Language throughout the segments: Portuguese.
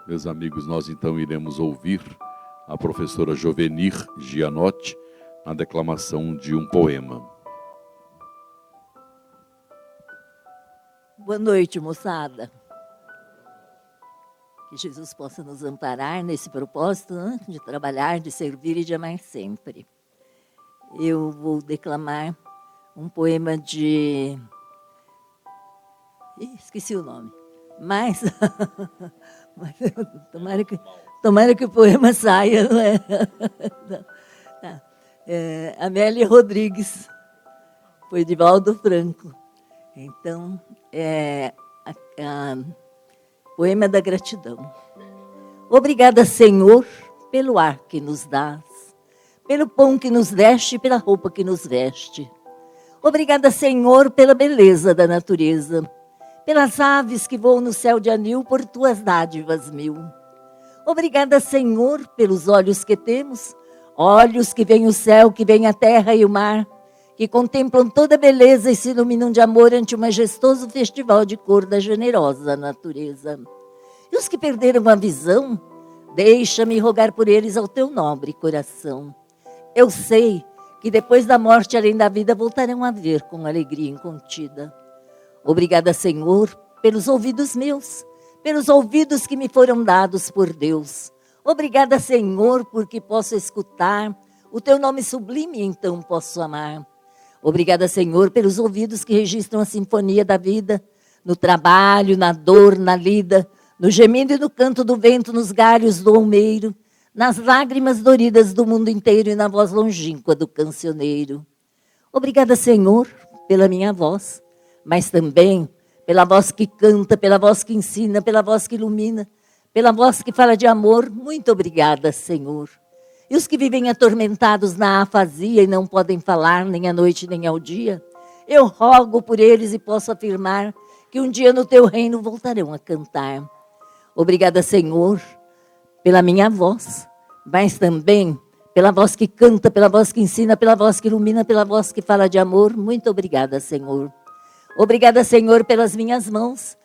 Meus amigos, nós então iremos ouvir a professora Jovenir Gianotti na declamação de um poema. Boa noite, moçada. Que Jesus possa nos amparar nesse propósito, né, de trabalhar, de servir e de amar sempre. Eu vou declamar um poema de... esqueci o nome. Mas tomara que o poema saia, não é? Amélia Rodrigues, foi de Valdo Franco. Então, poema da gratidão. Obrigada, Senhor, pelo ar que nos dás, pelo pão que nos deste e pela roupa que nos veste. Obrigada, Senhor, pela beleza da natureza, pelas aves que voam no céu de anil, por tuas dádivas mil. Obrigada, Senhor, pelos olhos que temos, olhos que veem o céu, que veem a terra e o mar, que contemplam toda a beleza e se iluminam de amor ante o majestoso festival de cor da generosa natureza. E os que perderam a visão, deixa-me rogar por eles ao teu nobre coração. Eu sei que depois da morte, além da vida, voltarão a ver com alegria incontida. Obrigada, Senhor, pelos ouvidos meus, pelos ouvidos que me foram dados por Deus. Obrigada, Senhor, porque posso escutar o teu nome sublime e então posso amar. Obrigada, Senhor, pelos ouvidos que registram a sinfonia da vida, no trabalho, na dor, na lida, no gemido e no canto do vento, nos galhos do almeiro, nas lágrimas doridas do mundo inteiro e na voz longínqua do cancioneiro. Obrigada, Senhor, pela minha voz, mas também pela voz que canta, pela voz que ensina, pela voz que ilumina, pela voz que fala de amor. Muito obrigada, Senhor. E os que vivem atormentados na afasia e não podem falar nem à noite nem ao dia, eu rogo por eles e posso afirmar que um dia no teu reino voltarão a cantar. Obrigada, Senhor, pela minha voz, mas também pela voz que canta, pela voz que ensina, pela voz que ilumina, pela voz que fala de amor. Muito obrigada, Senhor. Obrigada, Senhor, pelas minhas mãos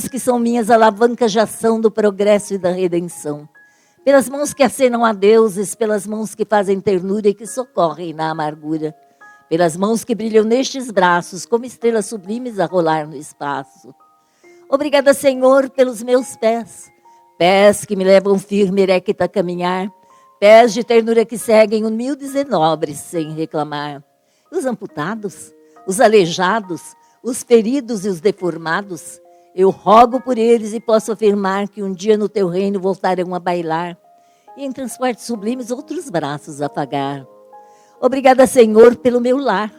que são minhas alavancas de ação do progresso e da redenção. Pelas mãos que acenam a deuses, pelas mãos que fazem ternura e que socorrem na amargura. Pelas mãos que brilham nestes braços como estrelas sublimes a rolar no espaço. Obrigada, Senhor, pelos meus pés. Pés que me levam firme e erecta a caminhar. Pés de ternura que seguem humildes e nobres sem reclamar. Os amputados, os aleijados, os feridos e os deformados, eu rogo por eles e posso afirmar que um dia no teu reino voltarão a bailar e em transportes sublimes outros braços afagar. Obrigada, Senhor, pelo meu lar,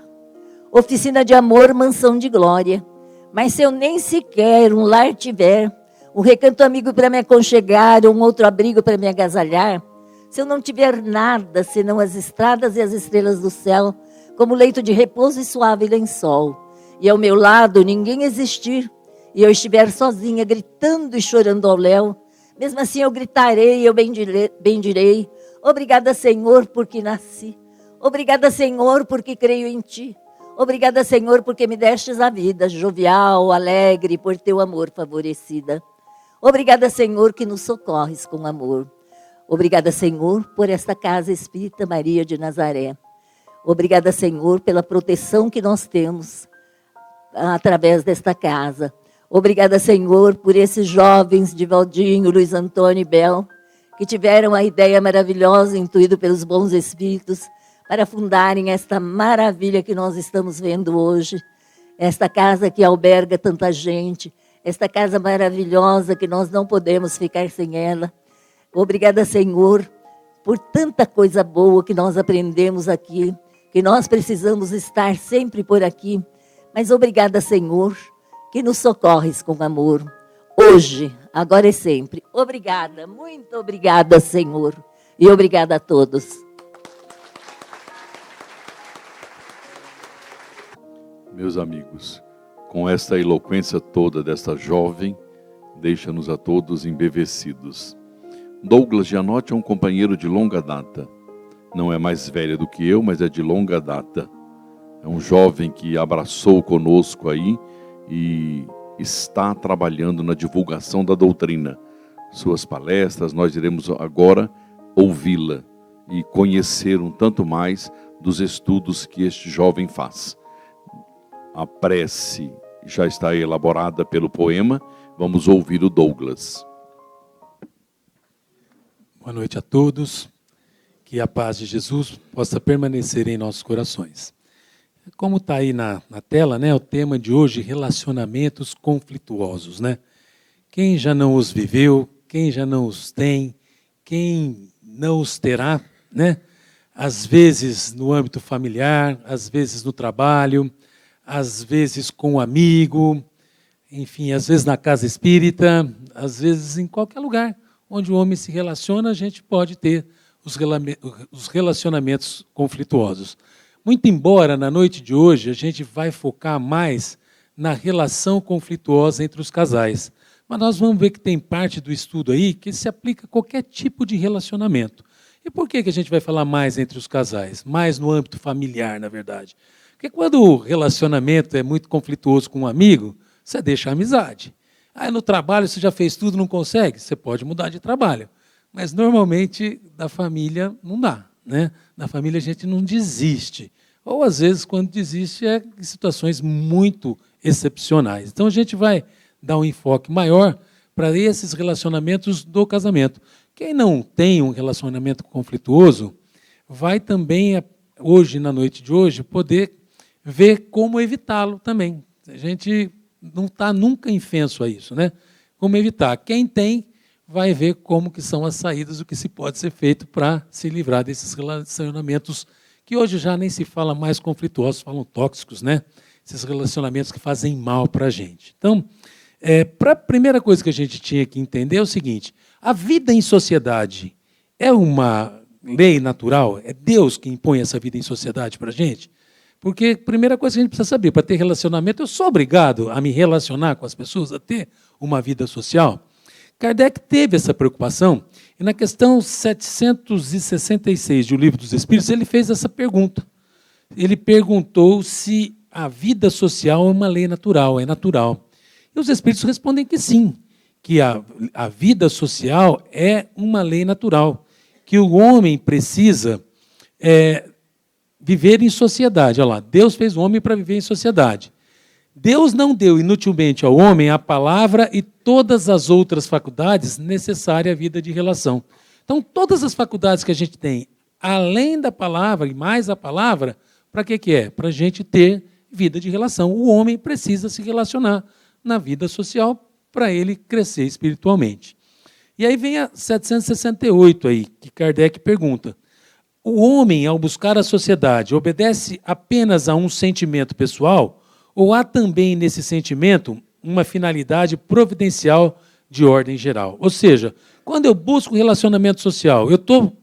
oficina de amor, mansão de glória. Mas se eu nem sequer um lar tiver, um recanto amigo para me aconchegar, um outro abrigo para me agasalhar, se eu não tiver nada senão as estradas e as estrelas do céu, como leito de repouso e suave lençol, e ao meu lado ninguém existir, e eu estiver sozinha, gritando e chorando ao léu, mesmo assim eu gritarei e eu bendirei. Obrigada, Senhor, porque nasci. Obrigada, Senhor, porque creio em ti. Obrigada, Senhor, porque me destes a vida, jovial, alegre, por teu amor favorecida. Obrigada, Senhor, que nos socorres com amor. Obrigada, Senhor, por esta casa espírita Maria de Nazaré. Obrigada, Senhor, pela proteção que nós temos através desta casa. Obrigada, Senhor, por esses jovens de Valdinho, Luiz Antônio e Bel, que tiveram a ideia maravilhosa, intuído pelos bons espíritos, para fundarem esta maravilha que nós estamos vendo hoje. Esta casa que alberga tanta gente, esta casa maravilhosa que nós não podemos ficar sem ela. Obrigada, Senhor, por tanta coisa boa que nós aprendemos aqui, que nós precisamos estar sempre por aqui. Mas obrigada, Senhor, que nos socorres com amor, hoje, agora e sempre. Obrigada, muito obrigada, Senhor, e obrigada a todos. Meus amigos, com esta eloquência toda desta jovem, deixa-nos a todos embevecidos. Douglas Gianotti é um companheiro de longa data. Não é mais velho do que eu, mas é de longa data. É um jovem que abraçou conosco aí e está trabalhando na divulgação da doutrina. suas palestras, nós iremos agora ouvi-la e conhecer um tanto mais dos estudos que este jovem faz. A prece já está elaborada pelo poema, vamos ouvir o Douglas. Boa noite a todos, que a paz de Jesus possa permanecer em nossos corações. Como está aí na tela, né, o tema de hoje, relacionamentos conflituosos, né? Quem já não os viveu, quem já não os tem, quem não os terá, né? Às vezes no âmbito familiar, às vezes no trabalho, às vezes com um amigo, enfim, às vezes na casa espírita, às vezes em qualquer lugar onde o homem se relaciona, a gente pode ter os relacionamentos conflituosos. Muito embora, na noite de hoje, a gente vai focar mais na relação conflituosa entre os casais. Mas nós vamos ver que tem parte do estudo aí que se aplica a qualquer tipo de relacionamento. E por que a gente vai falar mais entre os casais? Mais no âmbito familiar, na verdade. Porque quando o relacionamento é muito conflituoso com um amigo, você deixa a amizade. Aí no trabalho você já fez tudo, não consegue? Você pode mudar de trabalho. Mas normalmente da família não dá, né? Na família a gente não desiste. Ou às vezes quando desiste é em situações muito excepcionais. Então a gente vai dar um enfoque maior para esses relacionamentos do casamento. Quem não tem um relacionamento conflituoso vai também, hoje, na noite de hoje, poder ver como evitá-lo também. A gente não está nunca infenso a isso, né? Como evitar. Quem tem vai ver como que são as saídas, o que se pode ser feito para se livrar desses relacionamentos que hoje já nem se fala mais conflituosos, falam tóxicos, né? Esses relacionamentos que fazem mal para a gente. Então, a primeira coisa que a gente tinha que entender é o seguinte: a vida em sociedade é uma lei natural? É Deus que impõe essa vida em sociedade para a gente? Porque a primeira coisa que a gente precisa saber, para ter relacionamento, eu sou obrigado a me relacionar com as pessoas, a ter uma vida social? Kardec teve essa preocupação, e na questão 766 do Livro dos Espíritos, ele fez essa pergunta. Ele perguntou se a vida social é uma lei natural, é natural. E os Espíritos respondem que sim, que a vida social é uma lei natural, que o homem precisa viver em sociedade. Olha lá, Deus fez o homem para viver em sociedade. Deus não deu inutilmente ao homem a palavra e todas as outras faculdades necessárias à vida de relação. Então, todas as faculdades que a gente tem, além da palavra e mais a palavra, para que é? Para a gente ter vida de relação. O homem precisa se relacionar na vida social para ele crescer espiritualmente. E aí vem a 768 aí, que Kardec pergunta: o homem, ao buscar a sociedade, obedece apenas a um sentimento pessoal ou há também nesse sentimento uma finalidade providencial de ordem geral? Ou seja, quando eu busco relacionamento social, eu estou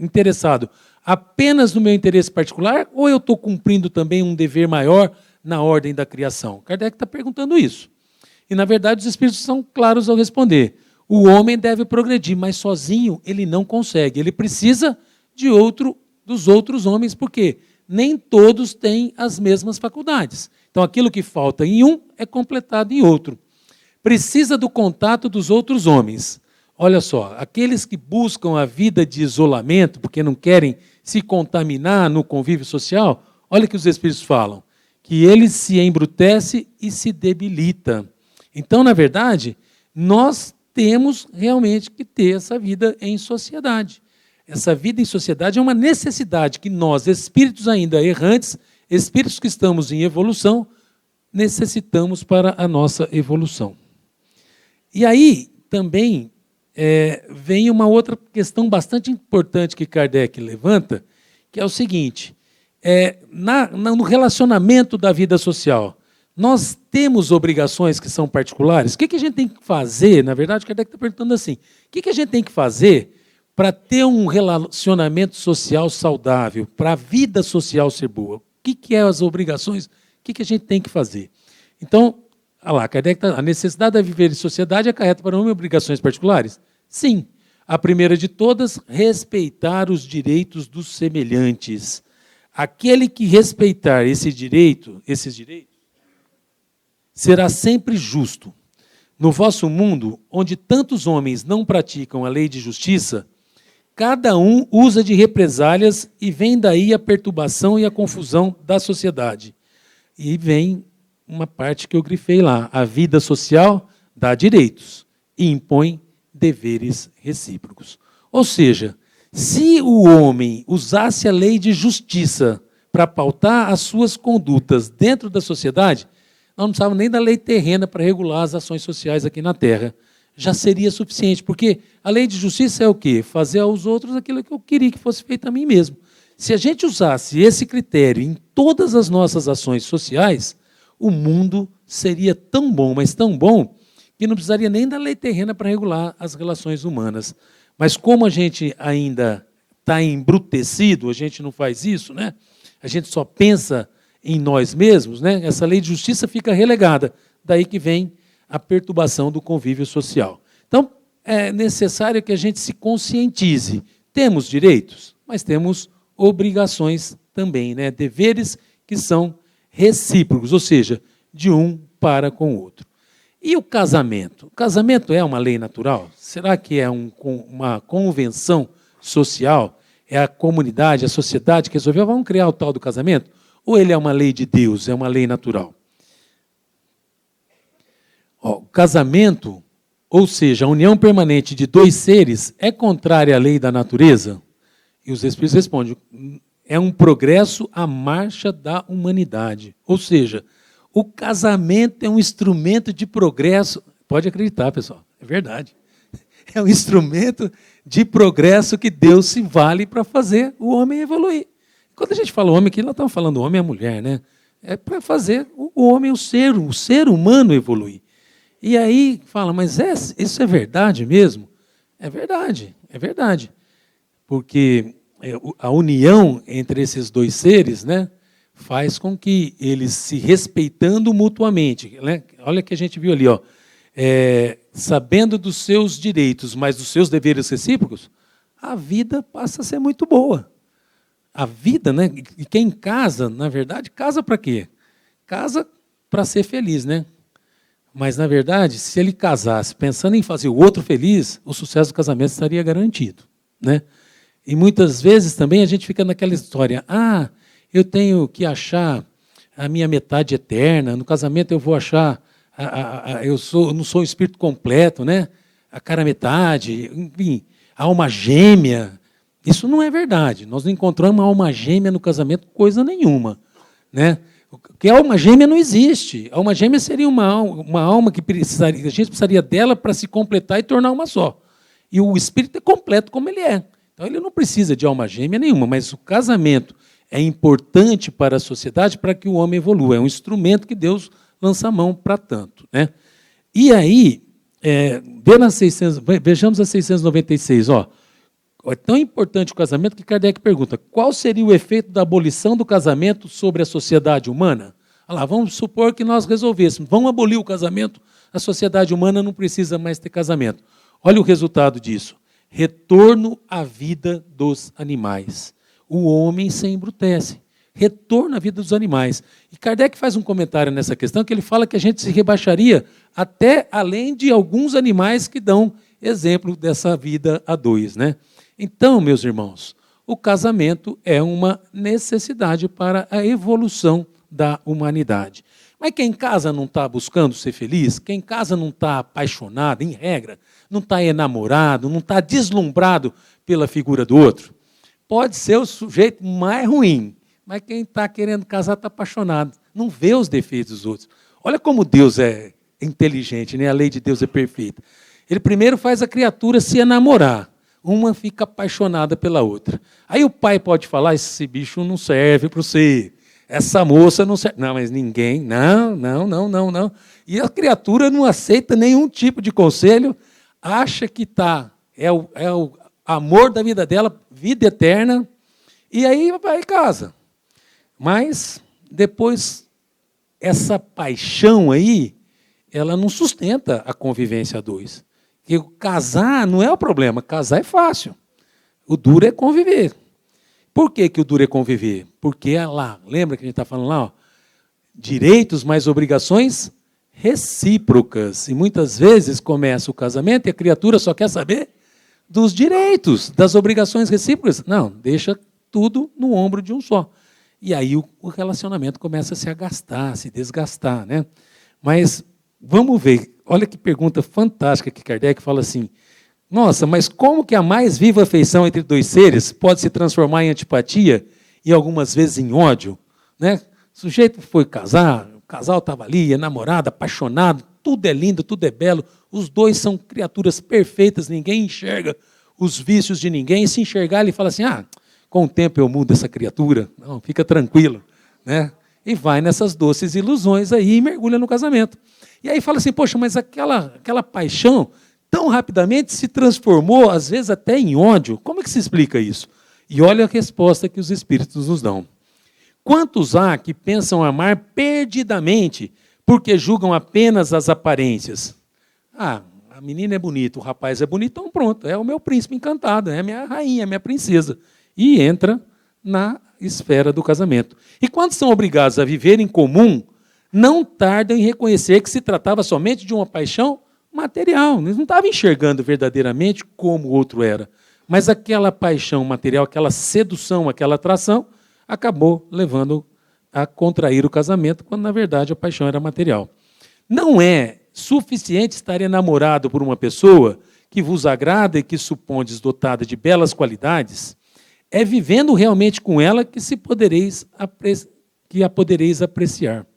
interessado apenas no meu interesse particular ou eu estou cumprindo também um dever maior na ordem da criação? Kardec está perguntando isso. E, na verdade, os Espíritos são claros ao responder. O homem deve progredir, mas sozinho ele não consegue. Ele precisa dos outros homens, porque nem todos têm as mesmas faculdades. Então, aquilo que falta em um é completado em outro. Precisa do contato dos outros homens. Olha só, aqueles que buscam a vida de isolamento, porque não querem se contaminar no convívio social, olha o que os Espíritos falam, que ele se embrutece e se debilita. Então, na verdade, nós temos realmente que ter essa vida em sociedade. Essa vida em sociedade é uma necessidade que nós, espíritos ainda errantes, espíritos que estamos em evolução, necessitamos para a nossa evolução. E aí também vem uma outra questão bastante importante que Kardec levanta, que é o seguinte: no relacionamento da vida social, nós temos obrigações que são particulares. O que a gente tem que fazer? Na verdade, Kardec está perguntando assim: o que a gente tem que fazer para ter um relacionamento social saudável, para a vida social ser boa? O que é as obrigações? O que a gente tem que fazer? Então, olha lá, Kardec a necessidade de viver em sociedade acarreta para o homem obrigações particulares? Sim. A primeira de todas, respeitar os direitos dos semelhantes. Aquele que respeitar esses direitos, será sempre justo. No vosso mundo, onde tantos homens não praticam a lei de justiça, cada um usa de represálias e vem daí a perturbação e a confusão da sociedade. E vem uma parte que eu grifei lá. A vida social dá direitos e impõe deveres recíprocos. Ou seja, se o homem usasse a lei de justiça para pautar as suas condutas dentro da sociedade, nós não precisávamos nem da lei terrena para regular as ações sociais aqui na Terra. Já seria suficiente, porque a lei de justiça é o quê? Fazer aos outros aquilo que eu queria que fosse feito a mim mesmo. Se a gente usasse esse critério em todas as nossas ações sociais, o mundo seria tão bom, mas tão bom, que não precisaria nem da lei terrena para regular as relações humanas. Mas como a gente ainda está embrutecido, a gente não faz isso, né? A gente só pensa em nós mesmos, né? Essa lei de justiça fica relegada. Daí que vem a perturbação do convívio social. Então, é necessário que a gente se conscientize. Temos direitos, mas temos obrigações também, né? Deveres que são recíprocos, ou seja, de um para com o outro. E o casamento? O casamento é uma lei natural? Será que é uma convenção social? É a comunidade, a sociedade que resolveu, vamos criar o tal do casamento? Ou ele é uma lei de Deus, é uma lei natural? O casamento, ou seja, a união permanente de dois seres, é contrária à lei da natureza? E os Espíritos respondem, é um progresso à marcha da humanidade. Ou seja, o casamento é um instrumento de progresso. Pode acreditar, pessoal, é verdade. É um instrumento de progresso que Deus se vale para fazer o homem evoluir. Quando a gente fala homem aqui, nós estamos falando homem e mulher, né? É para fazer o homem, o ser humano evoluir. E aí fala, mas isso é verdade mesmo? É verdade, é verdade. Porque a união entre esses dois seres, né, faz com que eles se respeitando mutuamente, né? Olha que a gente viu ali, ó, sabendo dos seus direitos, mas dos seus deveres recíprocos, a vida passa a ser muito boa. A vida, né? E quem casa, na verdade, casa para quê? Casa para ser feliz, né? Mas, na verdade, se ele casasse pensando em fazer o outro feliz, o sucesso do casamento estaria garantido, né? E muitas vezes também a gente fica naquela história, eu tenho que achar a minha metade eterna, no casamento eu vou achar, eu não sou um espírito completo, né? A cara metade, enfim, a alma gêmea. Isso não é verdade. Nós não encontramos uma alma gêmea no casamento coisa nenhuma, né? Porque a alma gêmea não existe. A alma gêmea seria uma alma que a gente precisaria dela para se completar e tornar uma só. E o espírito é completo como ele é. Então ele não precisa de alma gêmea nenhuma, mas o casamento é importante para a sociedade para que o homem evolua. É um instrumento que Deus lança a mão para tanto, né? E aí, vejamos a 696, ó. É tão importante o casamento que Kardec pergunta, qual seria o efeito da abolição do casamento sobre a sociedade humana? Olha lá, vamos supor que nós resolvêssemos, vamos abolir o casamento, a sociedade humana não precisa mais ter casamento. Olha o resultado disso. Retorno à vida dos animais. O homem se embrutece. Retorno à vida dos animais. E Kardec faz um comentário nessa questão que ele fala que a gente se rebaixaria até além de alguns animais que dão exemplo dessa vida a dois, né? Então, meus irmãos, o casamento é uma necessidade para a evolução da humanidade. Mas quem casa não está buscando ser feliz, quem casa não está apaixonado, em regra, não está enamorado, não está deslumbrado pela figura do outro, pode ser o sujeito mais ruim, mas quem está querendo casar está apaixonado, não vê os defeitos dos outros. Olha como Deus é inteligente, né? A lei de Deus é perfeita. Ele primeiro faz a criatura se enamorar. Uma fica apaixonada pela outra. Aí o pai pode falar, esse bicho não serve para você, essa moça não serve. Não, mas ninguém, não. E a criatura não aceita nenhum tipo de conselho, acha que é o amor da vida dela, vida eterna, e aí vai e casa. Mas depois, essa paixão aí, ela não sustenta a convivência a dois. Porque casar não é o problema, casar é fácil. O duro é conviver. Por que o duro é conviver? Porque é lá, lembra que a gente está falando lá? Ó, direitos mais obrigações recíprocas. E muitas vezes começa o casamento e a criatura só quer saber dos direitos, das obrigações recíprocas. Não, deixa tudo no ombro de um só. E aí o relacionamento começa a se agastar, a se desgastar, né? Mas vamos ver, olha que pergunta fantástica que Kardec fala assim: nossa, mas como que a mais viva afeição entre dois seres pode se transformar em antipatia e algumas vezes em ódio? Né? O sujeito foi casar, o casal estava ali, é namorado, apaixonado, tudo é lindo, tudo é belo, os dois são criaturas perfeitas, ninguém enxerga os vícios de ninguém, e se enxergar ele fala assim, com o tempo eu mudo essa criatura, não, fica tranquilo, né? E vai nessas doces ilusões aí e mergulha no casamento. E aí fala assim, poxa, mas aquela paixão tão rapidamente se transformou, às vezes até em ódio. Como é que se explica isso? E olha a resposta que os espíritos nos dão. Quantos há que pensam amar perdidamente porque julgam apenas as aparências? A menina é bonita, o rapaz é bonito, então pronto, é o meu príncipe encantado, é a minha rainha, é a minha princesa. E entra na esfera do casamento. E quando são obrigados a viver em comum, não tardam em reconhecer que se tratava somente de uma paixão material. Eles não estavam enxergando verdadeiramente como o outro era. Mas aquela paixão material, aquela sedução, aquela atração, acabou levando a contrair o casamento, quando, na verdade, a paixão era material. Não é suficiente estar enamorado por uma pessoa que vos agrada e que supondes dotada de belas qualidades. É vivendo realmente com ela que a podereis apreciar.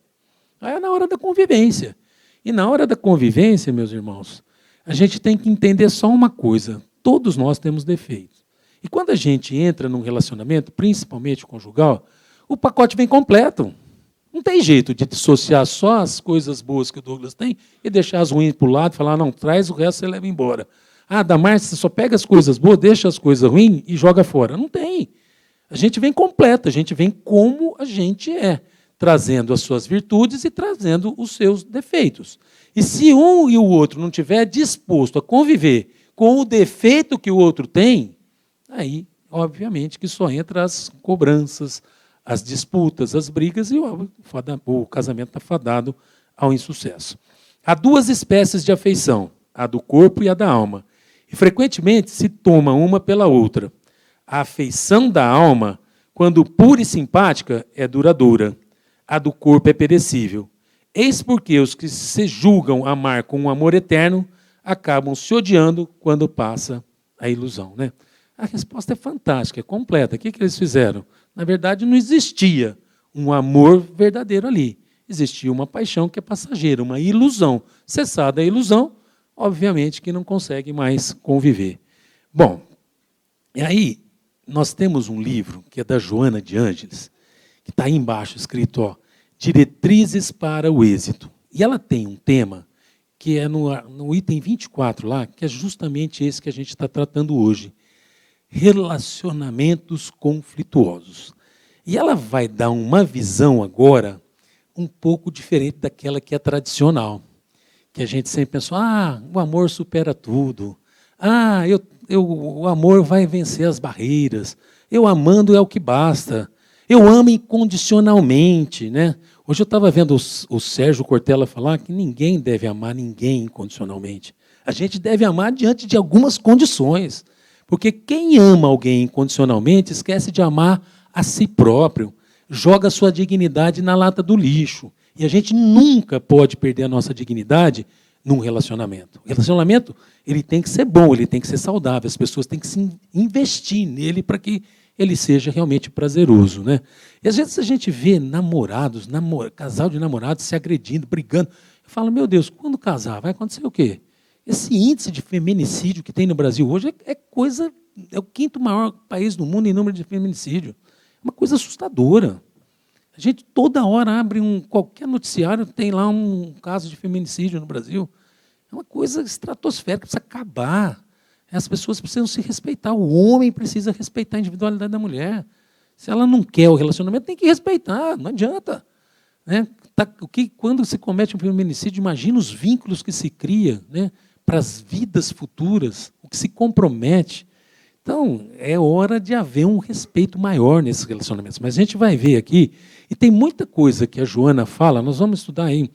Aí é na hora da convivência. E na hora da convivência, meus irmãos, a gente tem que entender só uma coisa. Todos nós temos defeitos. E quando a gente entra num relacionamento, principalmente conjugal, o pacote vem completo. Não tem jeito de dissociar só as coisas boas que o Douglas tem e deixar as ruins para o lado e falar, não, traz o resto, você leva embora. Da Márcia, você só pega as coisas boas, deixa as coisas ruins e joga fora. Não tem. A gente vem completo, a gente vem como a gente é, trazendo as suas virtudes e trazendo os seus defeitos. E se um e o outro não estiver disposto a conviver com o defeito que o outro tem, aí, obviamente, que só entra as cobranças, as disputas, as brigas, e o casamento está fadado ao insucesso. Há duas espécies de afeição, a do corpo e a da alma. E, frequentemente, se toma uma pela outra. A afeição da alma, quando pura e simpática, é duradoura. A do corpo é perecível. Eis porque os que se julgam amar com um amor eterno acabam se odiando quando passa a ilusão. Né? A resposta é fantástica, é completa. O que eles fizeram? Na verdade, não existia um amor verdadeiro ali. Existia uma paixão que é passageira, uma ilusão. Cessada a ilusão, obviamente que não consegue mais conviver. Bom, e aí nós temos um livro que é da Joana de Ângeles, que está aí embaixo escrito, Diretrizes para o Êxito. E ela tem um tema que é no item 24 lá, que é justamente esse que a gente está tratando hoje. Relacionamentos conflituosos. E ela vai dar uma visão agora um pouco diferente daquela que é tradicional. Que a gente sempre pensou, o amor supera tudo. O amor vai vencer as barreiras. Eu amando é o que basta. Eu amo incondicionalmente. Né? Hoje eu estava vendo o Sérgio Cortella falar que ninguém deve amar ninguém incondicionalmente. A gente deve amar diante de algumas condições. Porque quem ama alguém incondicionalmente esquece de amar a si próprio, joga a sua dignidade na lata do lixo. E a gente nunca pode perder a nossa dignidade num relacionamento. O relacionamento ele tem que ser bom, ele tem que ser saudável, as pessoas têm que se investir nele para que ele seja realmente prazeroso. Né? E às vezes a gente vê namorados, casal de namorados se agredindo, brigando. Eu falo, meu Deus, quando casar, vai acontecer o quê? Esse índice de feminicídio que tem no Brasil hoje é o quinto maior país do mundo em número de feminicídio. É uma coisa assustadora. A gente toda hora abre qualquer noticiário, tem lá um caso de feminicídio no Brasil. É uma coisa estratosférica, precisa acabar. As pessoas precisam se respeitar. O homem precisa respeitar a individualidade da mulher. Se ela não quer o relacionamento, tem que respeitar, não adianta. Né? Quando se comete um feminicídio, imagina os vínculos que se cria, né? Para as vidas futuras, o que se compromete. Então, é hora de haver um respeito maior nesses relacionamentos. Mas a gente vai ver aqui, e tem muita coisa que a Joana fala, nós vamos estudar aí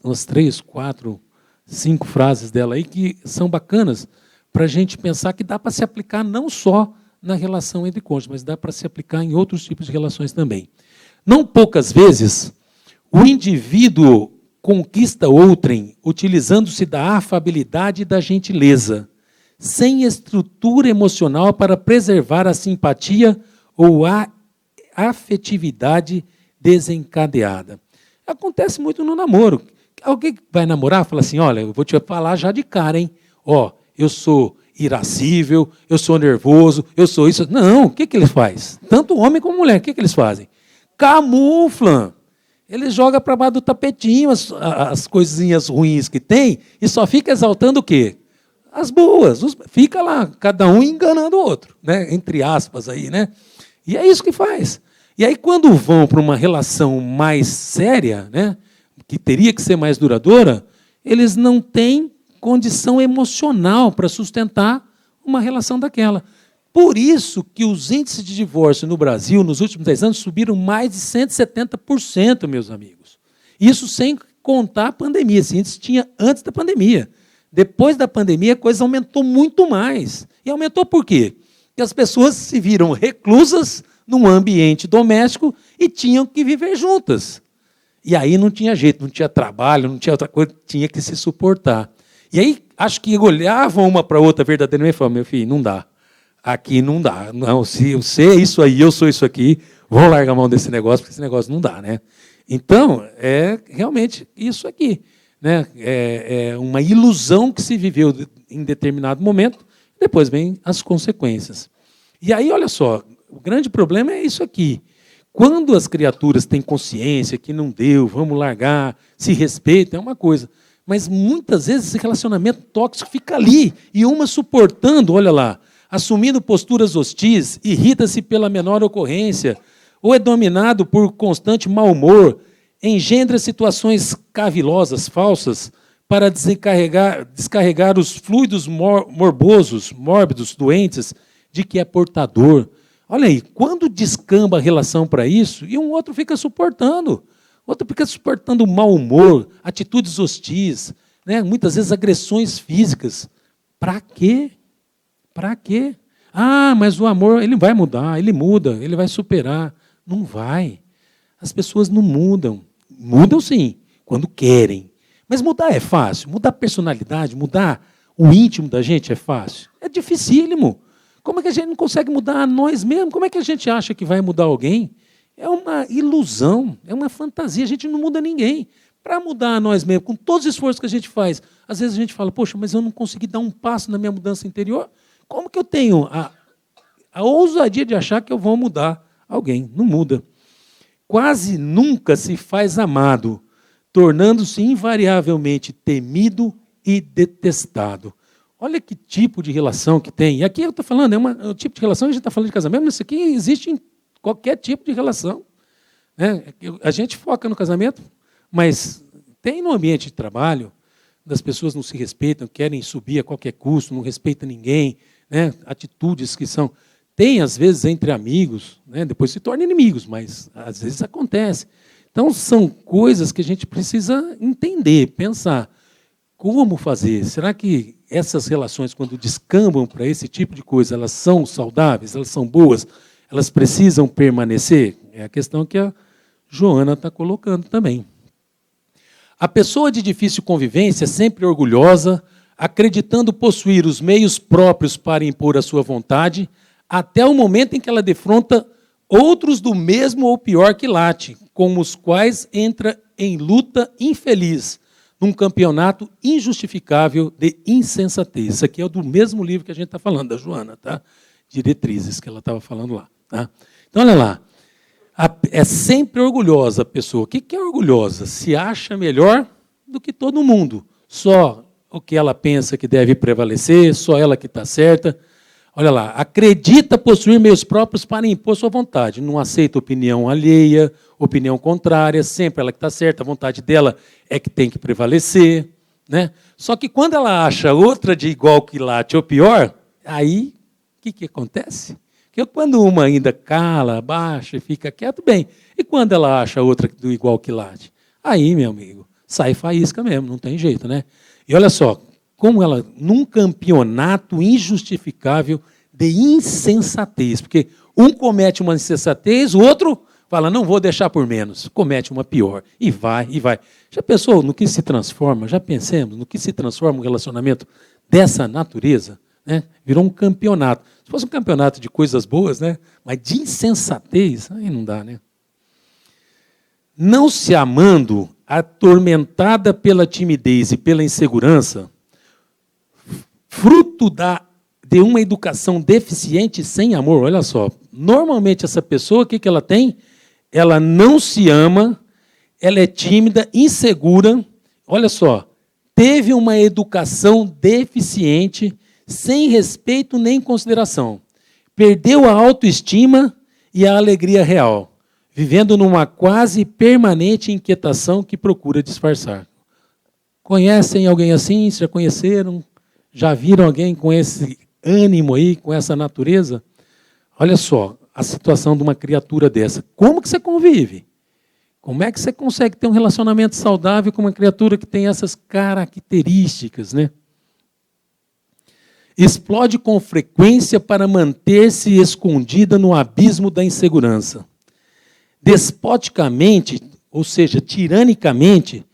umas 3, 4, 5 frases dela aí que são bacanas para a gente pensar que dá para se aplicar não só na relação entre cônjuges, mas dá para se aplicar em outros tipos de relações também. Não poucas vezes, o indivíduo conquista outrem utilizando-se da afabilidade e da gentileza, sem estrutura emocional para preservar a simpatia ou a afetividade desencadeada. Acontece muito no namoro. Alguém que vai namorar fala assim, olha, eu vou te falar já de cara, hein? Ó, eu sou irascível, eu sou nervoso, eu sou isso. Não, o que ele faz? Tanto homem como mulher, o que eles fazem? Camuflam. Eles jogam para baixo do tapetinho as coisinhas ruins que tem e só fica exaltando o quê? As boas. Fica lá, cada um enganando o outro, né? Entre aspas aí, né? E é isso que faz. E aí, quando vão para uma relação mais séria, né, que teria que ser mais duradoura, eles não têm condição emocional para sustentar uma relação daquela. Por isso que os índices de divórcio no Brasil, nos últimos 10 anos, subiram mais de 170%, meus amigos. Isso sem contar a pandemia. Esse índice tinha antes da pandemia. Depois da pandemia, a coisa aumentou muito mais. E aumentou por quê? Porque as pessoas se viram reclusas num ambiente doméstico e tinham que viver juntas. E aí não tinha jeito, não tinha trabalho, não tinha outra coisa, tinha que se suportar. E aí, acho que olhavam uma para a outra verdadeiramente e falavam, meu filho, não dá. Aqui não dá. Não, se você é isso aí, eu sou isso aqui, vou largar a mão desse negócio, porque esse negócio não dá, né? Então, é realmente isso aqui. Né? É uma ilusão que se viveu em determinado momento, depois vem as consequências. E aí, olha só, o grande problema é isso aqui. Quando as criaturas têm consciência que não deu, vamos largar, se respeitam, é uma coisa. Mas muitas vezes esse relacionamento tóxico fica ali, e uma suportando, olha lá, assumindo posturas hostis, irrita-se pela menor ocorrência, ou é dominado por constante mau humor, engendra situações cavilosas, falsas, para descarregar os fluidos morbosos, mórbidos, doentes, de que é portador. Olha aí, quando descamba a relação para isso, e um outro fica suportando. Outro fica suportando mau humor, atitudes hostis, né? Muitas vezes agressões físicas. Para quê? Para quê? Ah, mas o amor, ele vai mudar, ele muda, ele vai superar. Não vai. As pessoas não mudam. Mudam sim, quando querem. Mas mudar é fácil. Mudar a personalidade, mudar o íntimo da gente é fácil. É dificílimo. Como é que a gente não consegue mudar a nós mesmos? Como é que a gente acha que vai mudar alguém? É uma ilusão, é uma fantasia. A gente não muda ninguém. Para mudar a nós mesmos, com todos os esforços que a gente faz, às vezes a gente fala, poxa, mas eu não consegui dar um passo na minha mudança interior. Como que eu tenho a ousadia de achar que eu vou mudar alguém? Não muda. Quase nunca se faz amado, tornando-se invariavelmente temido e detestado. Olha que tipo de relação que tem. E aqui eu estou falando, é um tipo de relação, a gente está falando de casamento, mas isso aqui existe em qualquer tipo de relação. Né? A gente foca no casamento, mas tem no ambiente de trabalho, das pessoas não se respeitam, querem subir a qualquer custo, não respeitam ninguém, né? Atitudes que são... Tem, às vezes, entre amigos, né? Depois se tornam inimigos, mas às vezes acontece. Então, são coisas que a gente precisa entender, pensar. Como fazer? Será que essas relações, quando descambam para esse tipo de coisa, elas são saudáveis, elas são boas, elas precisam permanecer? É a questão que a Joana está colocando também. A pessoa de difícil convivência é sempre orgulhosa, acreditando possuir os meios próprios para impor a sua vontade, até o momento em que ela defronta outros do mesmo ou pior quilate, com os quais entra em luta infeliz, num campeonato injustificável de insensatez. Isso aqui é do mesmo livro que a gente está falando, da Joana, tá? Diretrizes, que ela estava falando lá. Tá? Então, olha lá. É sempre orgulhosa a pessoa. O que é orgulhosa? Se acha melhor do que todo mundo. Só o que ela pensa que deve prevalecer, só ela que está certa. Olha lá, acredita possuir meios próprios para impor sua vontade. Não aceita opinião alheia, opinião contrária, sempre ela que está certa, a vontade dela é que tem que prevalecer. Né? Só que quando ela acha outra de igual quilate ou pior, aí o que acontece? Porque quando uma ainda cala, abaixa, fica quieto, bem. E quando ela acha outra do igual quilate? Aí, meu amigo, sai faísca mesmo, não tem jeito, né? E olha só, como ela, num campeonato injustificável de insensatez, porque um comete uma insensatez, o outro fala, não vou deixar por menos, comete uma pior, e vai, e vai. Já pensou no que se transforma, já pensemos no que se transforma um relacionamento dessa natureza? Né? Virou um campeonato. Se fosse um campeonato de coisas boas, né? Mas de insensatez, aí não dá, né? Não se amando, atormentada pela timidez e pela insegurança, fruto de uma educação deficiente sem amor, olha só, normalmente essa pessoa, o que ela tem? Ela não se ama, ela é tímida, insegura, olha só, teve uma educação deficiente, sem respeito nem consideração. Perdeu a autoestima e a alegria real, vivendo numa quase permanente inquietação que procura disfarçar. Conhecem alguém assim? Já conheceram? Já viram alguém com esse ânimo aí, com essa natureza? Olha só, a situação de uma criatura dessa. Como que você convive? Como é que você consegue ter um relacionamento saudável com uma criatura que tem essas características, né? Explode com frequência para manter-se escondida no abismo da insegurança. Despoticamente, ou seja, tiranicamente,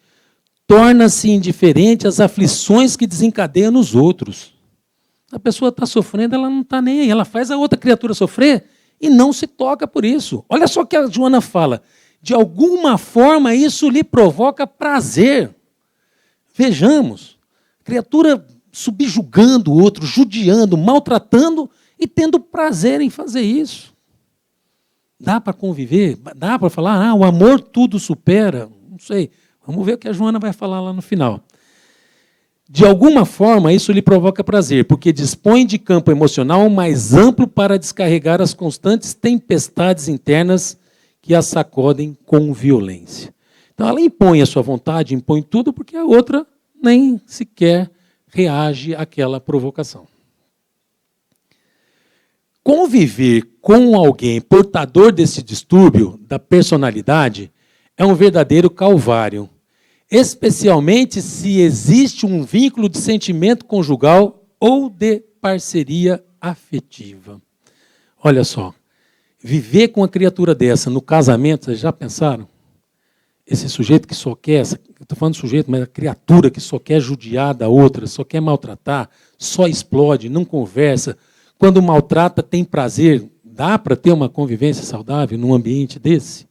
torna-se indiferente às aflições que desencadeia nos outros. A pessoa está sofrendo, ela não está nem aí. Ela faz a outra criatura sofrer e não se toca por isso. Olha só o que a Joana fala. De alguma forma, isso lhe provoca prazer. Vejamos. Criatura subjugando o outro, judiando, maltratando e tendo prazer em fazer isso. Dá para conviver? Dá para falar, o amor tudo supera? Não sei. Vamos ver o que a Joana vai falar lá no final. De alguma forma, isso lhe provoca prazer, porque dispõe de campo emocional mais amplo para descarregar as constantes tempestades internas que a sacodem com violência. Então, ela impõe a sua vontade, impõe tudo, porque a outra nem sequer reage àquela provocação. Conviver com alguém portador desse distúrbio da personalidade é um verdadeiro calvário, especialmente se existe um vínculo de sentimento conjugal ou de parceria afetiva. Olha só, viver com uma criatura dessa no casamento, vocês já pensaram? Esse sujeito que só quer, eu estou falando sujeito, mas a criatura que só quer judiar da outra, só quer maltratar, só explode, não conversa. Quando maltrata, tem prazer. Dá para ter uma convivência saudável num ambiente desse?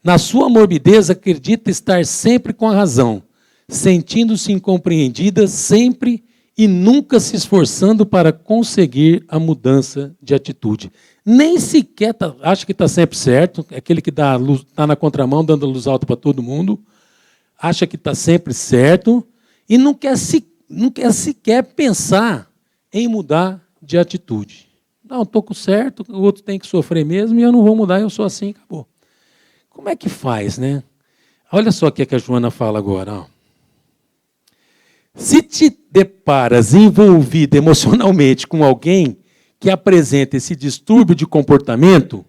Na sua morbidez, acredita estar sempre com a razão, sentindo-se incompreendida sempre e nunca se esforçando para conseguir a mudança de atitude. Nem sequer acha que está sempre certo, é aquele que está na contramão, dando luz alta para todo mundo, acha que está sempre certo e não quer sequer pensar em mudar de atitude. Não, estou com certo, o outro tem que sofrer mesmo e eu não vou mudar, eu sou assim, acabou. Como é que faz, né? Olha só o que a Joana fala agora. Ó. Se te deparas envolvido emocionalmente com alguém que apresenta esse distúrbio de comportamento,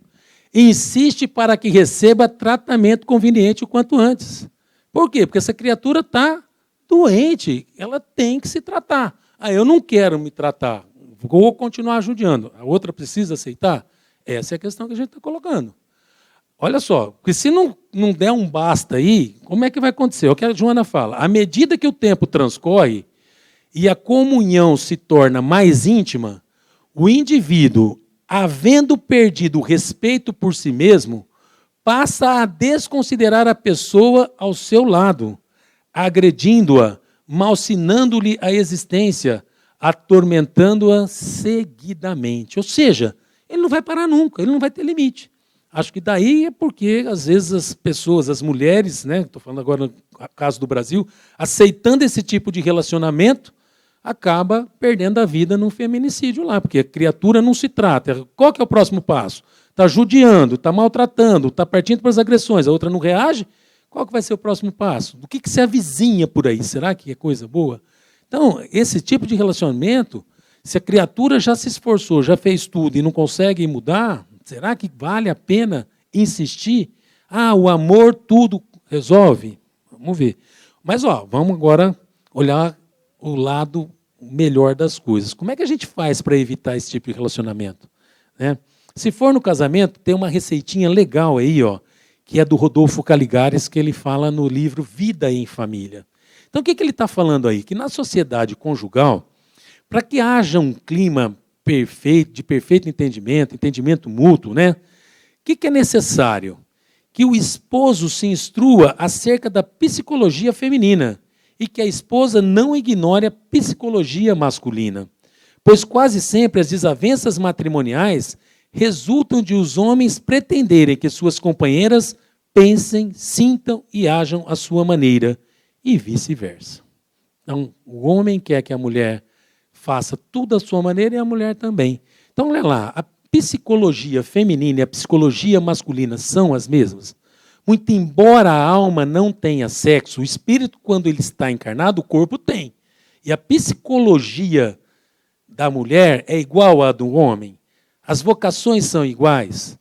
insiste para que receba tratamento conveniente o quanto antes. Por quê? Porque essa criatura está doente, ela tem que se tratar. Eu não quero me tratar, vou continuar judiando. A outra precisa aceitar? Essa é a questão que a gente está colocando. Olha só, porque se não der um basta aí, como é que vai acontecer? É o que a Joana fala. À medida que o tempo transcorre e a comunhão se torna mais íntima, o indivíduo, havendo perdido o respeito por si mesmo, passa a desconsiderar a pessoa ao seu lado, agredindo-a, malsinando-lhe a existência, atormentando-a seguidamente. Ou seja, ele não vai parar nunca, ele não vai ter limite. Acho que daí é porque, às vezes, as pessoas, as mulheres, né, estou falando agora no caso do Brasil, aceitando esse tipo de relacionamento, acaba perdendo a vida num feminicídio lá, porque a criatura não se trata. Qual que é o próximo passo? Está judiando, está maltratando, está partindo para as agressões, a outra não reage? Qual que vai ser o próximo passo? Do que se avizinha por aí? Será que é coisa boa? Então, esse tipo de relacionamento, se a criatura já se esforçou, já fez tudo e não consegue mudar, será que vale a pena insistir? O amor tudo resolve? Vamos ver. Mas, vamos agora olhar o lado melhor das coisas. Como é que a gente faz para evitar esse tipo de relacionamento? Né? Se for no casamento, tem uma receitinha legal aí, que é do Rodolfo Caligares, que ele fala no livro Vida em Família. Então, o que ele está falando aí? Que na sociedade conjugal, para que haja um clima perfeito, de perfeito entendimento mútuo, né? O que é necessário? Que o esposo se instrua acerca da psicologia feminina e que a esposa não ignore a psicologia masculina, pois quase sempre as desavenças matrimoniais resultam de os homens pretenderem que suas companheiras pensem, sintam e ajam à sua maneira, e vice-versa. Então, o homem quer que a mulher faça tudo à sua maneira e a mulher também. Então, olha lá, a psicologia feminina e a psicologia masculina são as mesmas? Muito embora a alma não tenha sexo, o espírito, quando ele está encarnado, o corpo tem. E a psicologia da mulher é igual à do homem? As vocações são iguais?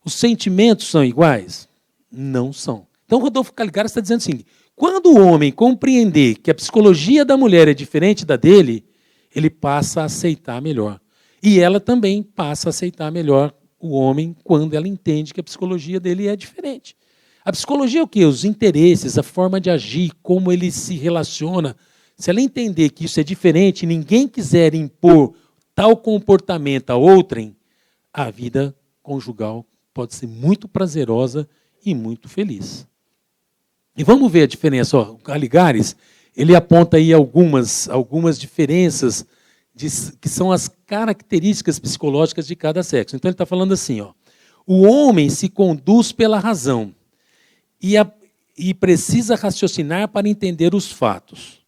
Os sentimentos são iguais? Não são. Então, Rodolfo Caligares está dizendo assim, quando o homem compreender que a psicologia da mulher é diferente da dele, ele passa a aceitar melhor. E ela também passa a aceitar melhor o homem quando ela entende que a psicologia dele é diferente. A psicologia é o quê? Os interesses, a forma de agir, como ele se relaciona. Se ela entender que isso é diferente e ninguém quiser impor tal comportamento a outrem, a vida conjugal pode ser muito prazerosa e muito feliz. E vamos ver a diferença. O Caligares, ele aponta aí algumas diferenças que são as características psicológicas de cada sexo. Então ele está falando assim, o homem se conduz pela razão e precisa raciocinar para entender os fatos.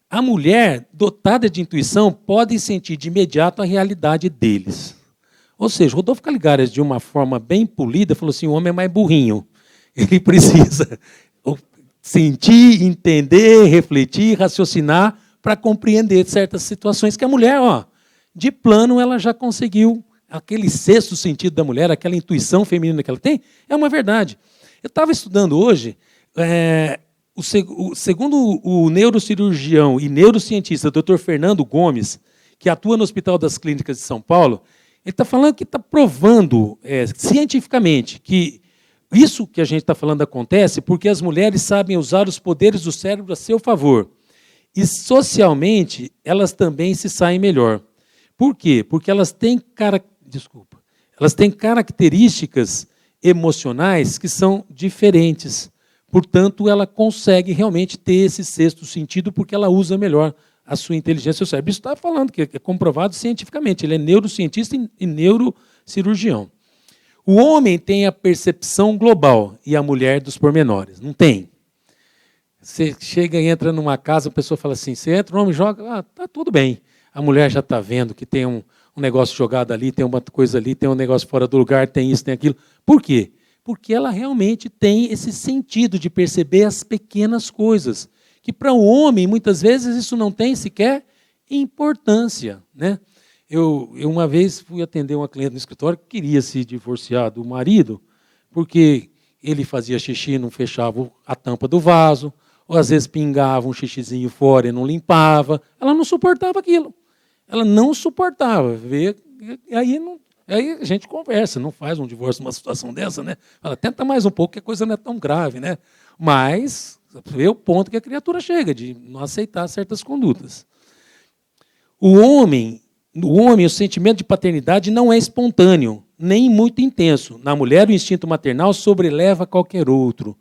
A mulher, dotada de intuição, pode sentir de imediato a realidade deles. Ou seja, Rodolfo Caligares, de uma forma bem polida, falou assim, o homem é mais burrinho. Ele precisa sentir, entender, refletir, raciocinar para compreender certas situações que a mulher, de plano, ela já conseguiu. Aquele sexto sentido da mulher, aquela intuição feminina que ela tem, é uma verdade. Eu estava estudando hoje, segundo o neurocirurgião e neurocientista Dr. Fernando Gomes, que atua no Hospital das Clínicas de São Paulo, ele está falando que está provando cientificamente que isso que a gente está falando acontece porque as mulheres sabem usar os poderes do cérebro a seu favor. E socialmente, elas também se saem melhor. Por quê? Porque elas têm características emocionais que são diferentes. Portanto, ela consegue realmente ter esse sexto sentido porque ela usa melhor a sua inteligência e o cérebro. Isso está falando que é comprovado cientificamente. Ele é neurocientista e neurocirurgião. O homem tem a percepção global e a mulher dos pormenores. Não tem. Você chega e entra numa casa, a pessoa fala assim, você entra, o homem joga, tá tudo bem. A mulher já está vendo que tem um negócio jogado ali, tem uma coisa ali, tem um negócio fora do lugar, tem isso, tem aquilo. Por quê? Porque ela realmente tem esse sentido de perceber as pequenas coisas, que para o homem, muitas vezes, isso não tem sequer importância, né? Eu uma vez fui atender uma cliente no escritório que queria se divorciar do marido, porque ele fazia xixi e não fechava a tampa do vaso, ou às vezes pingava um xixizinho fora e não limpava. Ela não suportava aquilo. Ela não suportava. Aí a gente conversa, não faz um divórcio numa situação dessa, né? Fala, tenta mais um pouco, que a coisa não é tão grave, né? Mas vê o ponto que a criatura chega, de não aceitar certas condutas. O homem, o sentimento de paternidade não é espontâneo, nem muito intenso. Na mulher, o instinto maternal sobreleva qualquer outro.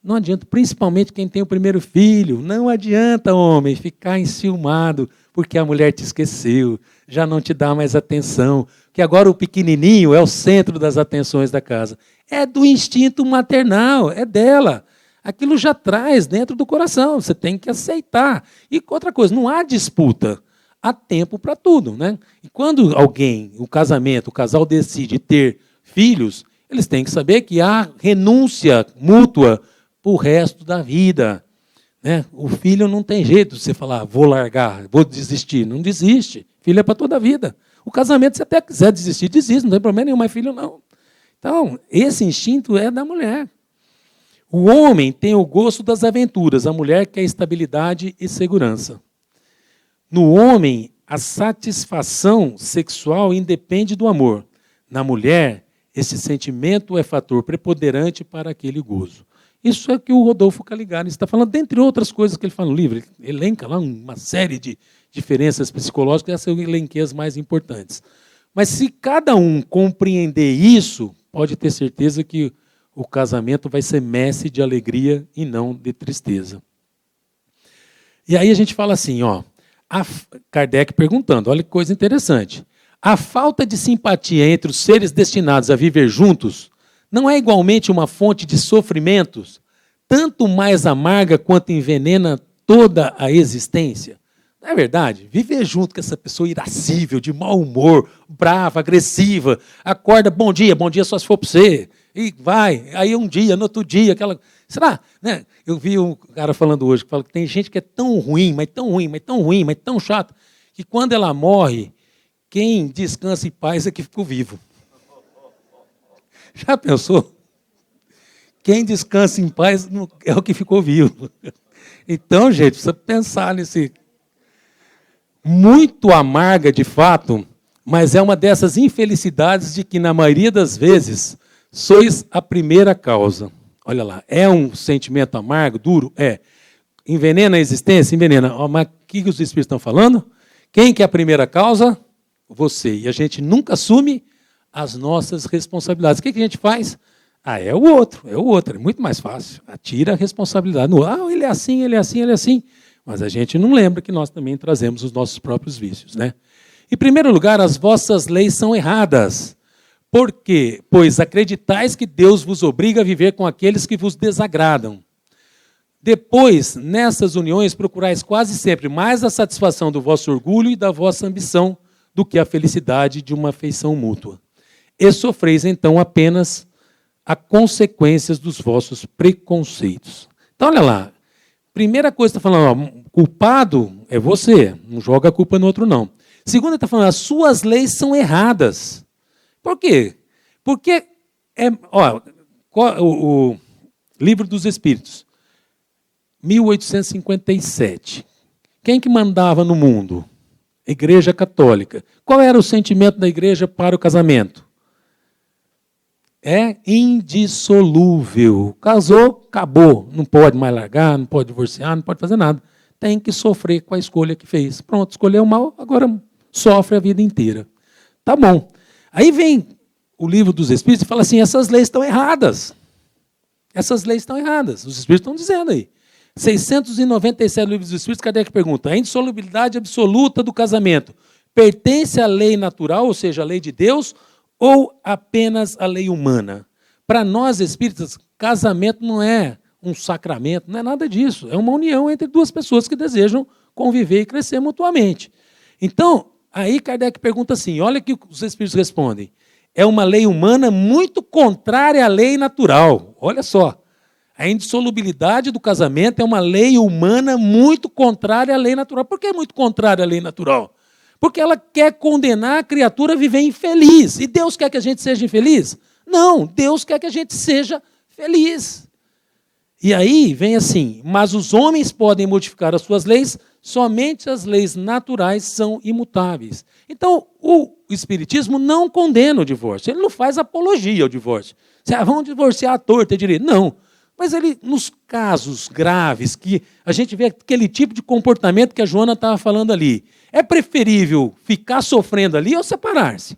Não adianta, principalmente quem tem o primeiro filho, não adianta, homem, ficar enciumado porque a mulher te esqueceu, já não te dá mais atenção, que agora o pequenininho é o centro das atenções da casa. É do instinto maternal, é dela. Aquilo já traz dentro do coração, você tem que aceitar. E outra coisa, não há disputa. Há tempo para tudo, né? E quando o casal decide ter filhos, eles têm que saber que há renúncia mútua para o resto da vida, né? O filho não tem jeito de você falar, vou largar, vou desistir. Não desiste. Filho é para toda a vida. O casamento, se até quiser desistir, desiste, não tem problema nenhum, mas filho não. Então, esse instinto é da mulher. O homem tem o gosto das aventuras, a mulher quer estabilidade e segurança. No homem, a satisfação sexual independe do amor. Na mulher, esse sentimento é fator preponderante para aquele gozo. Isso é o que o Rodolfo Caligari está falando, dentre outras coisas que ele fala no livro. Ele elenca lá uma série de diferenças psicológicas, essas eu elenquei as mais importantes. Mas se cada um compreender isso, pode ter certeza que o casamento vai ser messe de alegria e não de tristeza. E aí a gente fala assim, Kardec perguntando, olha que coisa interessante. A falta de simpatia entre os seres destinados a viver juntos não é igualmente uma fonte de sofrimentos, tanto mais amarga quanto envenena toda a existência? Não é verdade? Viver junto com essa pessoa irascível, de mau humor, brava, agressiva, acorda, bom dia só se for para você, e vai, aí um dia, no outro dia, aquela... Será? Né? Eu vi um cara falando hoje, que fala que tem gente que é tão ruim, mas tão ruim, mas tão ruim, mas tão chato, que quando ela morre, quem descansa em paz é que ficou vivo. Já pensou? Quem descansa em paz é o que ficou vivo. Então, gente, precisa pensar nesse... Muito amarga, de fato, mas é uma dessas infelicidades de que, na maioria das vezes, sois a primeira causa. Olha lá, é um sentimento amargo, duro? É. Envenena a existência? Envenena. Mas o que os espíritos estão falando? Quem que é a primeira causa? Você. E a gente nunca assume as nossas responsabilidades. O que a gente faz? É o outro. É muito mais fácil. Atira a responsabilidade. Ele é assim, ele é assim, ele é assim. Mas a gente não lembra que nós também trazemos os nossos próprios vícios, né? Em primeiro lugar, as vossas leis são erradas. Por quê? Pois acreditais que Deus vos obriga a viver com aqueles que vos desagradam. Depois, nessas uniões, procurais quase sempre mais a satisfação do vosso orgulho e da vossa ambição do que a felicidade de uma afeição mútua. E sofreis, então, apenas as consequências dos vossos preconceitos. Então, olha lá. Primeira coisa que está falando, culpado é você, não joga a culpa no outro, não. Segunda, está falando, as suas leis são erradas. Por quê? Porque, o Livro dos Espíritos, 1857. Quem que mandava no mundo? A Igreja Católica. Qual era o sentimento da Igreja para o casamento? É indissolúvel. Casou, acabou. Não pode mais largar, não pode divorciar, não pode fazer nada. Tem que sofrer com a escolha que fez. Pronto, escolheu mal, agora sofre a vida inteira. Tá bom. Aí vem o Livro dos Espíritos e fala assim, essas leis estão erradas. Essas leis estão erradas. Os Espíritos estão dizendo aí. 697 Livros dos Espíritos, Kardec pergunta, a indissolubilidade absoluta do casamento pertence à lei natural, ou seja, à lei de Deus, ou apenas à lei humana? Para nós espíritas, casamento não é um sacramento, não é nada disso. É uma união entre duas pessoas que desejam conviver e crescer mutuamente. Então, aí Kardec pergunta assim, olha o que os espíritos respondem. É uma lei humana muito contrária à lei natural. Olha só. A indissolubilidade do casamento é uma lei humana muito contrária à lei natural. Por que é muito contrária à lei natural? Porque ela quer condenar a criatura a viver infeliz. E Deus quer que a gente seja infeliz? Não, Deus quer que a gente seja feliz. E aí vem assim, mas os homens podem modificar as suas leis, somente as leis naturais são imutáveis. Então, o Espiritismo não condena o divórcio, ele não faz apologia ao divórcio. Vamos divorciar à torta, eu diria, não. Mas ele, nos casos graves, que a gente vê aquele tipo de comportamento que a Joana estava falando ali, é preferível ficar sofrendo ali ou separar-se?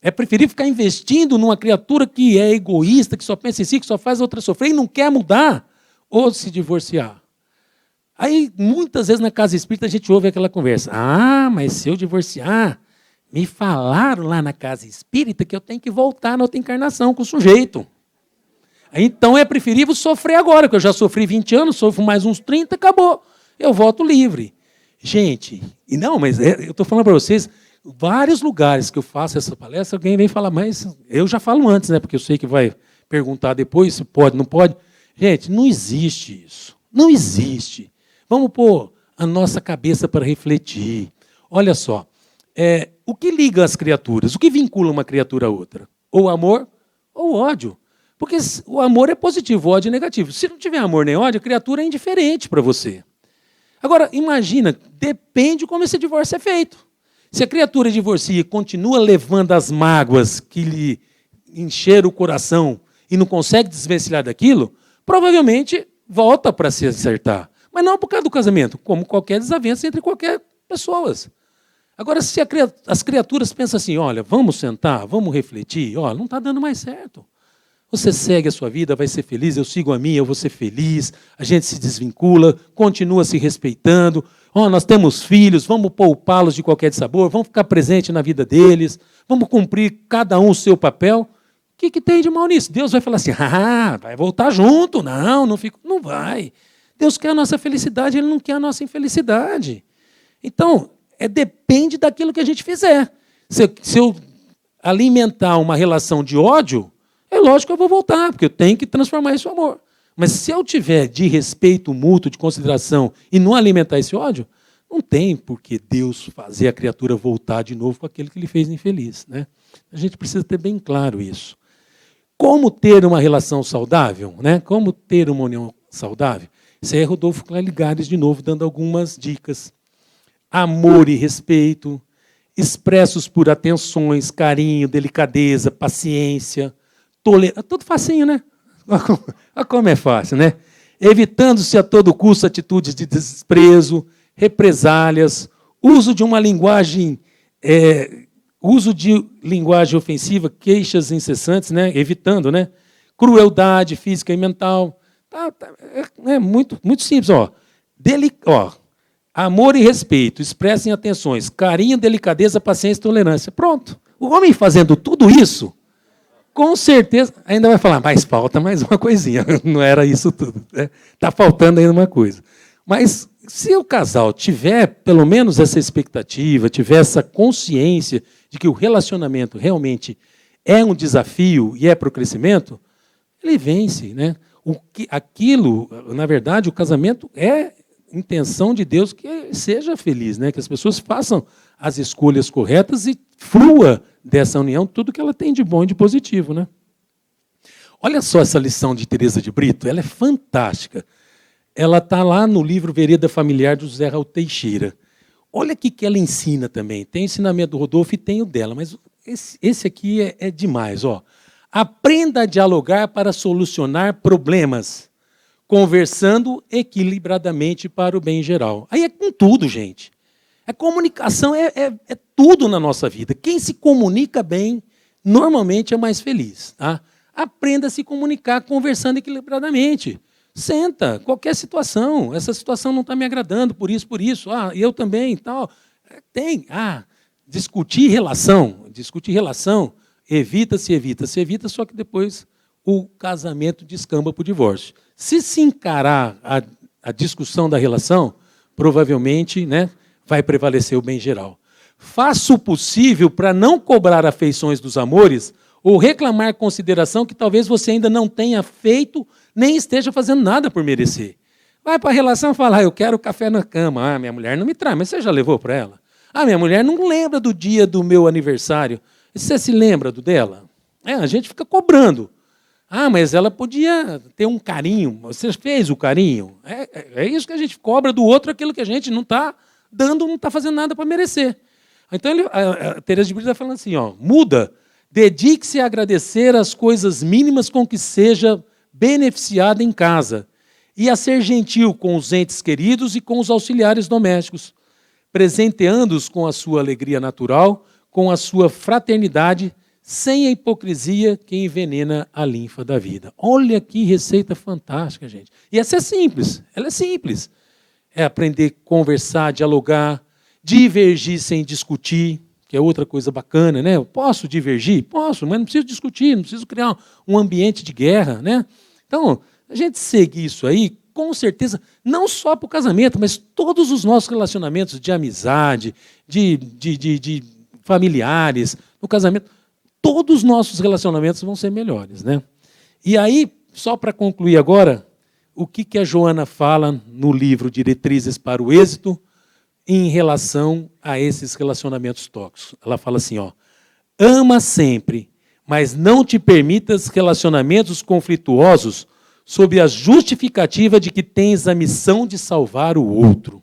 É preferível ficar investindo numa criatura que é egoísta, que só pensa em si, que só faz a outra sofrer e não quer mudar, ou se divorciar? Aí, muitas vezes na casa espírita, a gente ouve aquela conversa. Mas se eu divorciar, me falaram lá na casa espírita que eu tenho que voltar na outra encarnação com o sujeito. Então é preferível sofrer agora, que eu já sofri 20 anos, sofro mais uns 30, acabou. Eu volto livre. Gente, eu estou falando para vocês, vários lugares que eu faço essa palestra, alguém vem falar, mas eu já falo antes, né? Porque eu sei que vai perguntar depois se pode, não pode. Gente, não existe isso. Não existe. Vamos pôr a nossa cabeça para refletir. Olha só, o que liga as criaturas? O que vincula uma criatura a outra? Ou amor ou ódio. Porque o amor é positivo, o ódio é negativo. Se não tiver amor nem ódio, a criatura é indiferente para você. Agora, imagina, depende de como esse divórcio é feito. Se a criatura divorcia e continua levando as mágoas que lhe encheram o coração e não consegue desvencilhar daquilo, provavelmente volta para se acertar. Mas não por causa do casamento, como qualquer desavença entre qualquer pessoas. Agora, se as criaturas pensam assim, olha, vamos sentar, vamos refletir, olha, não está dando mais certo. Você segue a sua vida, vai ser feliz, eu sigo a minha, eu vou ser feliz, a gente se desvincula, continua se respeitando, nós temos filhos, vamos poupá-los de qualquer dissabor, vamos ficar presente na vida deles, vamos cumprir cada um o seu papel. O que tem de mal nisso? Deus vai falar assim, vai voltar junto, não vai. Deus quer a nossa felicidade, Ele não quer a nossa infelicidade. Então, depende daquilo que a gente fizer. Se eu alimentar uma relação de ódio, é lógico que eu vou voltar, porque eu tenho que transformar isso em amor. Mas se eu tiver de respeito mútuo, de consideração, e não alimentar esse ódio, não tem por que Deus fazer a criatura voltar de novo com aquele que lhe fez infeliz, né? A gente precisa ter bem claro isso. Como ter uma relação saudável, né? Como ter uma união saudável? Isso aí é Rodolfo Clarigares, de novo, dando algumas dicas. Amor e respeito, expressos por atenções, carinho, delicadeza, paciência, tolerância. Tudo facinho, né? Olha como é fácil, né? Evitando-se a todo custo atitudes de desprezo, represálias, uso de linguagem ofensiva, queixas incessantes, né? Evitando, né? Crueldade física e mental. É muito, muito simples. Amor e respeito, expressem atenções, carinho, delicadeza, paciência e tolerância. Pronto. O homem fazendo tudo isso, com certeza, ainda vai falar, mas falta mais uma coisinha. Não era isso tudo. Está faltando ainda uma coisa. Mas se o casal tiver pelo menos essa expectativa, tiver essa consciência de que o relacionamento realmente é um desafio e é para o crescimento, ele vence, né? Aquilo, na verdade, o casamento é intenção de Deus que seja feliz, né? Que as pessoas façam as escolhas corretas e flua dessa união tudo que ela tem de bom e de positivo, né? Olha só essa lição de Teresa de Brito, ela é fantástica. Ela está lá no livro Vereda Familiar do José Raul Teixeira. Olha o que ela ensina também. Tem o ensinamento do Rodolfo e tem o dela, mas esse aqui é demais. Aprenda a dialogar para solucionar problemas, conversando equilibradamente para o bem geral. Aí é com tudo, gente. A comunicação é tudo na nossa vida. Quem se comunica bem, normalmente é mais feliz. Tá? Aprenda a se comunicar conversando equilibradamente. Senta, qualquer situação. Essa situação não está me agradando, por isso. Eu também, tal. Discutir relação, evita, só que depois o casamento descamba para o divórcio. Se encarar a discussão da relação, provavelmente, né, vai prevalecer o bem geral. Faça o possível para não cobrar afeições dos amores ou reclamar consideração que talvez você ainda não tenha feito, nem esteja fazendo nada por merecer. Vai para a relação e fala, eu quero café na cama. Minha mulher não me traz, mas você já levou para ela? Minha mulher não lembra do dia do meu aniversário. Você se lembra do dela? A gente fica cobrando. Mas ela podia ter um carinho. Você fez o carinho? É isso que a gente cobra do outro, aquilo que a gente não está dando, não está fazendo nada para merecer. Então, a Teresa de Brito está falando assim, muda, dedique-se a agradecer as coisas mínimas com que seja beneficiada em casa e a ser gentil com os entes queridos e com os auxiliares domésticos, presenteando-os com a sua alegria natural, com a sua fraternidade, sem a hipocrisia que envenena a linfa da vida. Olha que receita fantástica, gente. E essa é simples, ela é simples. É aprender a conversar, dialogar, divergir sem discutir, que é outra coisa bacana, né? Eu posso divergir? Posso, mas não preciso discutir, não preciso criar um ambiente de guerra, né? Então, a gente seguir isso aí, com certeza, não só para o casamento, mas todos os nossos relacionamentos de amizade, de familiares, no casamento, todos os nossos relacionamentos vão ser melhores, né? E aí, só para concluir agora, o que a Joana fala no livro Diretrizes para o Êxito em relação a esses relacionamentos tóxicos. Ela fala assim, ama sempre, mas não te permitas relacionamentos conflituosos sob a justificativa de que tens a missão de salvar o outro.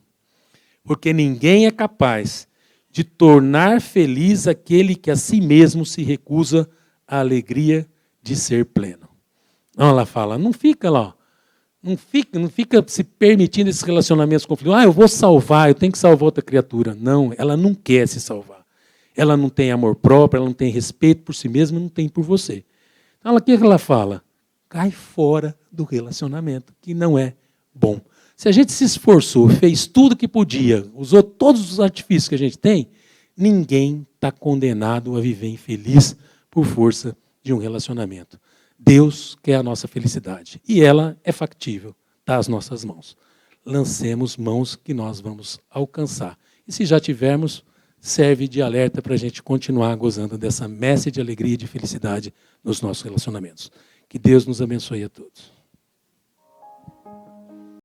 Porque ninguém é capaz de tornar feliz aquele que a si mesmo se recusa à alegria de ser pleno. Então ela fala, não fica lá, ó, não fica se permitindo esses relacionamentos conflituosos. Eu vou salvar, eu tenho que salvar outra criatura. Não, ela não quer se salvar. Ela não tem amor próprio, ela não tem respeito por si mesma, não tem por você. Então, o que ela fala? Cai fora do relacionamento, que não é bom. Se a gente se esforçou, fez tudo que podia, usou todos os artifícios que a gente tem, ninguém está condenado a viver infeliz por força de um relacionamento. Deus quer a nossa felicidade. E ela é factível, está às nossas mãos. Lancemos mãos que nós vamos alcançar. E se já tivermos, serve de alerta para a gente continuar gozando dessa messe de alegria e de felicidade nos nossos relacionamentos. Que Deus nos abençoe a todos.